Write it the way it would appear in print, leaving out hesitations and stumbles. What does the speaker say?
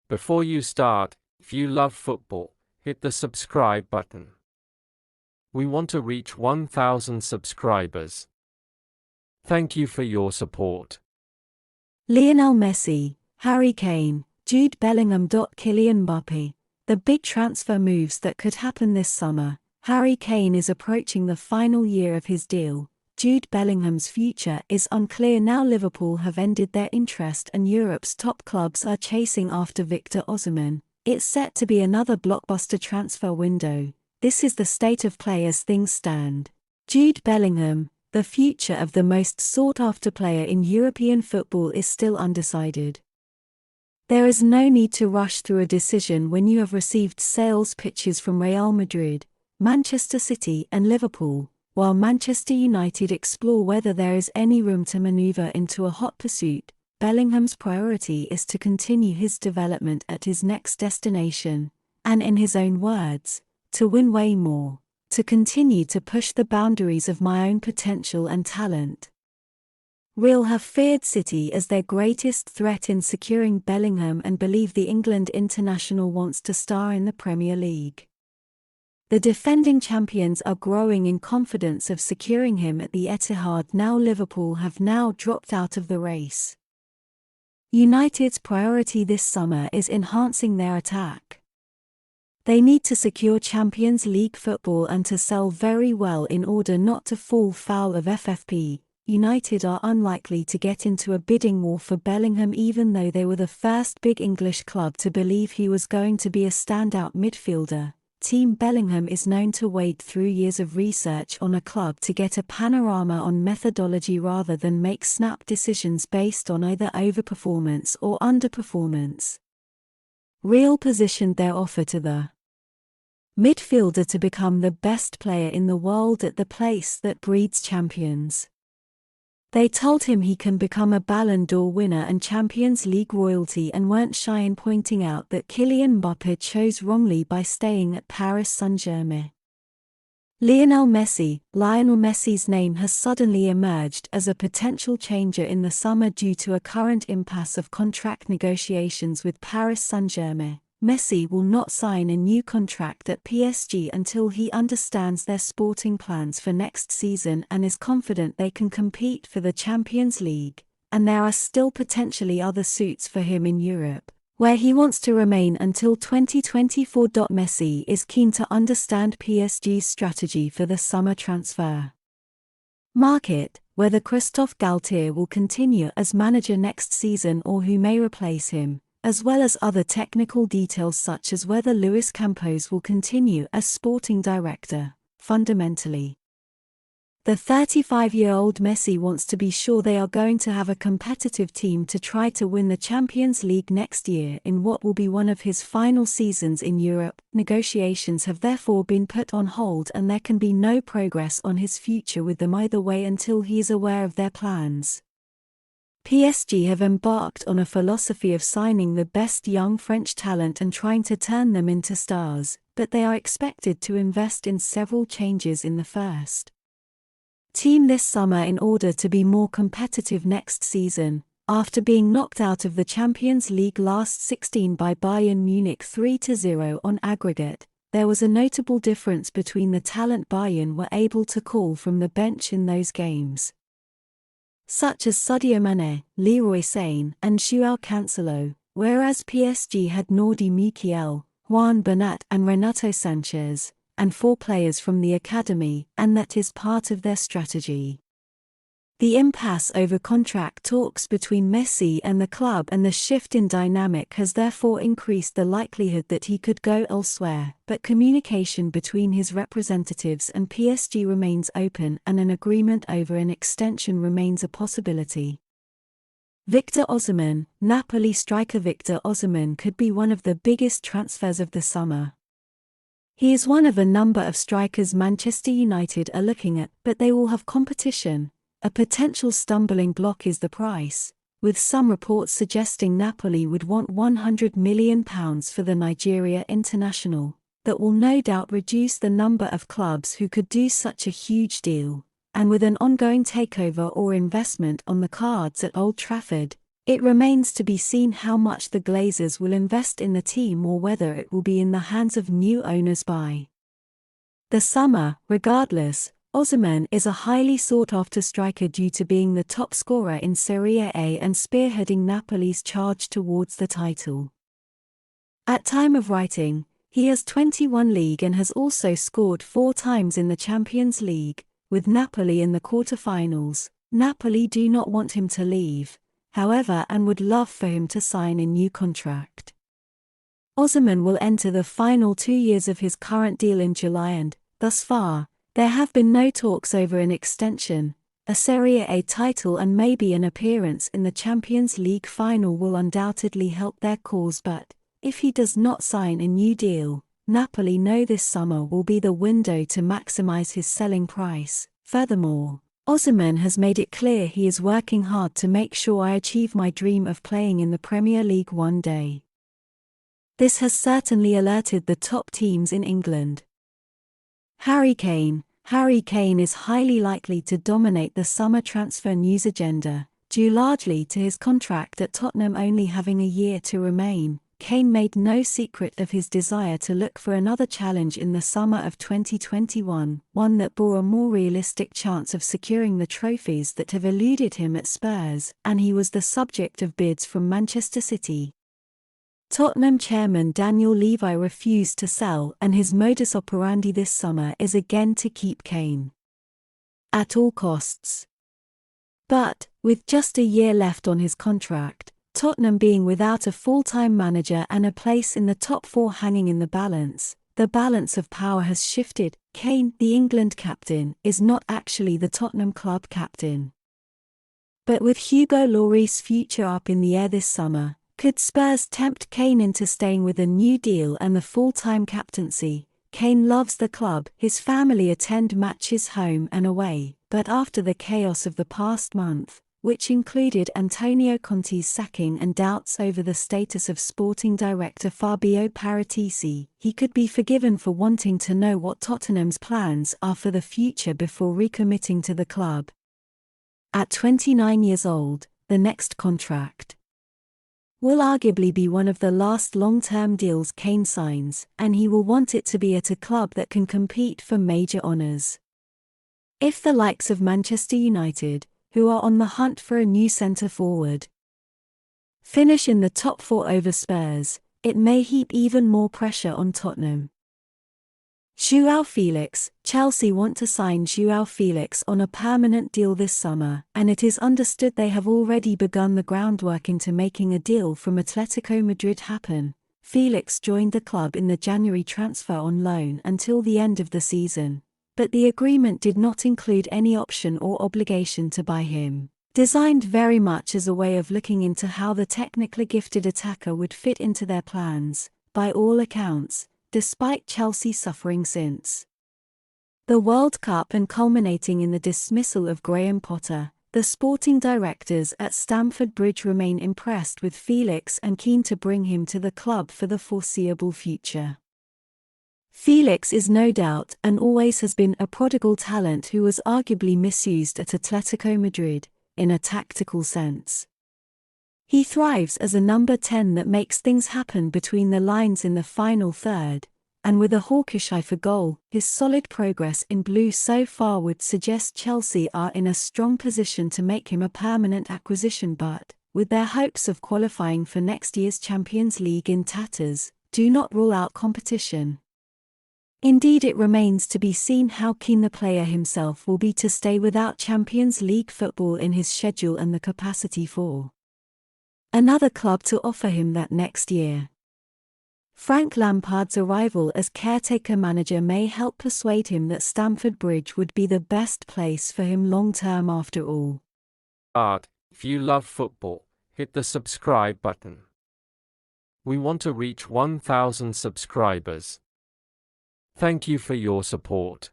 Before you start, if you love football, hit the subscribe button. We want to reach 1,000 subscribers. Thank you for your support. Lionel Messi, Harry Kane, Jude Bellingham. Kylian Mbappé. The big transfer moves that could happen this summer. Harry Kane is approaching the final year of his deal. Jude Bellingham's future is unclear now. Liverpool have ended their interest and Europe's top clubs are chasing after Victor Osimhen. It's set to be another blockbuster transfer window. This is the state of play as things stand. Jude Bellingham, the future of the most sought-after player in European football, is still undecided. There is no need to rush through a decision when you have received sales pitches from Real Madrid, Manchester City and Liverpool, while Manchester United explore whether there is any room to manoeuvre into a hot pursuit. Bellingham's priority is to continue his development at his next destination, and in his own words, to win way more, to continue to push the boundaries of my own potential and talent. Real have feared City as their greatest threat in securing Bellingham and believe the England international wants to star in the Premier League. The defending champions are growing in confidence of securing him at the Etihad. Now Liverpool have now dropped out of the race. United's priority this summer is enhancing their attack. They need to secure Champions League football and to sell very well in order not to fall foul of FFP. United are unlikely to get into a bidding war for Bellingham, even though they were the first big English club to believe he was going to be a standout midfielder. Team Bellingham is known to wade through years of research on a club to get a panorama on methodology rather than make snap decisions based on either overperformance or underperformance. Real positioned their offer to the midfielder to become the best player in the world at the place that breeds champions. They told him he can become a Ballon d'Or winner and Champions League royalty, and weren't shy in pointing out that Kylian Mbappé chose wrongly by staying at Paris Saint-Germain. Lionel Messi's name has suddenly emerged as a potential changer in the summer due to a current impasse of contract negotiations with Paris Saint-Germain. Messi will not sign a new contract at PSG until he understands their sporting plans for next season and is confident they can compete for the Champions League, and there are still potentially other suits for him in Europe, where he wants to remain until 2024. Messi is keen to understand PSG's strategy for the summer transfer market, whether Christophe Galtier will continue as manager next season or who may replace him, as well as other technical details such as whether Luis Campos will continue as sporting director. Fundamentally, the 35-year-old Messi wants to be sure they are going to have a competitive team to try to win the Champions League next year in what will be one of his final seasons in Europe. Negotiations have therefore been put on hold and there can be no progress on his future with them either way until he is aware of their plans. PSG have embarked on a philosophy of signing the best young French talent and trying to turn them into stars, but they are expected to invest in several changes in the first team this summer in order to be more competitive next season. After being knocked out of the Champions League last 16 by Bayern Munich 3-0 on aggregate, there was a notable difference between the talent Bayern were able to call from the bench in those games, such as Sadio Mane, Leroy Sane and Joao Cancelo, whereas PSG had Nordi Mikel, Juan Bernat and Renato Sanchez, and 4 players from the academy, and that is part of their strategy. The impasse over contract talks between Messi and the club and the shift in dynamic has therefore increased the likelihood that he could go elsewhere, but communication between his representatives and PSG remains open and an agreement over an extension remains a possibility. Victor Osimhen, Napoli striker Victor Osimhen could be one of the biggest transfers of the summer. He is one of a number of strikers Manchester United are looking at, but they will have competition. A potential stumbling block is the price, with some reports suggesting Napoli would want £100 million for the Nigeria international. That will no doubt reduce the number of clubs who could do such a huge deal, and with an ongoing takeover or investment on the cards at Old Trafford, It remains to be seen how much the Glazers will invest in the team or whether it will be in the hands of new owners by the summer. Regardless, Osimhen is a highly sought-after striker due to being the top scorer in Serie A and spearheading Napoli's charge towards the title. At time of writing, he has 21 league and has also scored 4 times in the Champions League, with Napoli in the quarter-finals. Napoli do not want him to leave, however, and would love for him to sign a new contract. Osimhen will enter the final 2 years of his current deal in July and, thus far, there have been no talks over an extension. A Serie A title and maybe an appearance in the Champions League final will undoubtedly help their cause, but if he does not sign a new deal, Napoli know this summer will be the window to maximize his selling price. Furthermore, Osimhen has made it clear he is working hard to make sure I achieve my dream of playing in the Premier League one day. This has certainly alerted the top teams in England. Harry Kane is highly likely to dominate the summer transfer news agenda, due largely to his contract at Tottenham only having a year to remain. Kane made no secret of his desire to look for another challenge in the summer of 2021, one that bore a more realistic chance of securing the trophies that have eluded him at Spurs, and he was the subject of bids from Manchester City. Tottenham chairman Daniel Levy refused to sell, and his modus operandi this summer is again to keep Kane at all costs. But, with just a year left on his contract, Tottenham being without a full-time manager and a place in the top 4 hanging in the balance of power has shifted. Kane, the England captain, is not actually the Tottenham club captain. But with Hugo Lloris's future up in the air this summer, could Spurs tempt Kane into staying with a new deal and the full-time captaincy? Kane loves the club, his family attend matches home and away, but after the chaos of the past month, which included Antonio Conte's sacking and doubts over the status of sporting director Fabio Paratici, he could be forgiven for wanting to know what Tottenham's plans are for the future before recommitting to the club. At 29 years old, the next contract will arguably be one of the last long-term deals Kane signs, and he will want it to be at a club that can compete for major honours. If the likes of Manchester United, who are on the hunt for a new centre-forward, finish in the top 4 over Spurs, it may heap even more pressure on Tottenham. João Felix. Chelsea want to sign João Felix on a permanent deal this summer, and it is understood they have already begun the groundwork into making a deal from Atletico Madrid happen. Felix joined the club in the January transfer on loan until the end of the season, but the agreement did not include any option or obligation to buy him. Designed very much as a way of looking into how the technically gifted attacker would fit into their plans, by all accounts, despite Chelsea suffering since the World Cup and culminating in the dismissal of Graham Potter, the sporting directors at Stamford Bridge remain impressed with Felix and keen to bring him to the club for the foreseeable future. Felix is no doubt and always has been a prodigal talent who was arguably misused at Atletico Madrid, in a tactical sense. He thrives as a number 10 that makes things happen between the lines in the final third, and with a hawkish eye for goal, his solid progress in blue so far would suggest Chelsea are in a strong position to make him a permanent acquisition, but, with their hopes of qualifying for next year's Champions League in tatters, do not rule out competition. Indeed, it remains to be seen how keen the player himself will be to stay without Champions League football in his schedule and the capacity for another club to offer him that next year. Frank Lampard's arrival as caretaker manager may help persuade him that Stamford Bridge would be the best place for him long-term after all. If you love football, hit the subscribe button. We want to reach 1,000 subscribers. Thank you for your support.